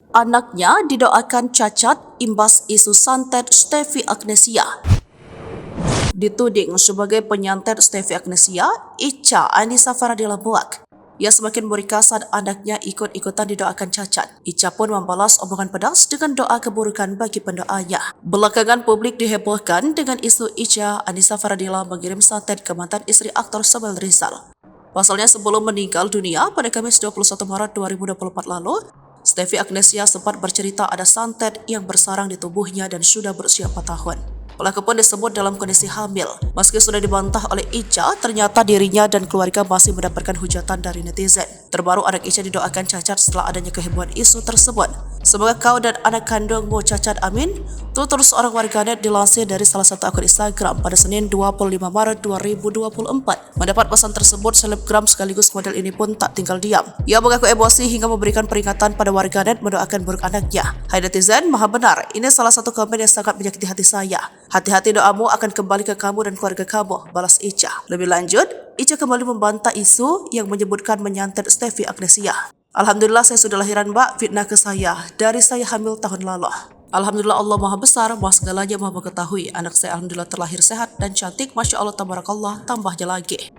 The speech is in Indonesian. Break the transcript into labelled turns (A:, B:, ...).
A: Anaknya didoakan cacat imbas isu santet Stevi Agnesia. Dituding sebagai penyantet Stevi Agnesia, Ica Anissa Faradila Buak. Ia semakin murka saat anaknya ikut-ikutan didoakan cacat. Ica pun membalas omongan pedas dengan doa keburukan bagi pendoanya. Belakangan publik dihebohkan dengan isu Ica Anissa Faradila mengirim santet ke mantan istri aktor Samuel Rizal. Pasalnya sebelum meninggal dunia pada Kamis 21 Maret 2024 lalu, Stevi Agnesia sempat bercerita ada santet yang bersarang di tubuhnya dan sudah berusia 4 tahun. Pelaku pun disebut dalam kondisi hamil. Meski sudah dibantah oleh Ica, ternyata dirinya dan keluarga masih mendapatkan hujatan dari netizen. Terbaru anak Ica didoakan cacat setelah adanya kehebohan isu tersebut. Semoga kau dan anak kandungmu cacat, amin. Tutur seorang warganet dilansir dari salah satu akun Instagram pada Senin 25 Maret 2024. Mendapat pesan tersebut, selebgram sekaligus model ini pun tak tinggal diam. Ia mengaku emosi hingga memberikan peringatan pada warganet mendoakan buruk anaknya. Hai netizen, maha benar. Ini salah satu komen yang sangat menyakiti hati saya. Hati-hati, doamu akan kembali ke kamu dan keluarga kamu, balas Ica. Lebih lanjut, Ica kembali membantah isu yang menyebutkan menyantet Stevi Agnesia. Alhamdulillah saya sudah lahiran mbak, fitnah ke saya dari saya hamil tahun lalu. Alhamdulillah Allah maha besar, maha segalanya maha mengetahui. Anak saya alhamdulillah terlahir sehat dan cantik, Masya Allah tabarakallah, tambahnya lagi.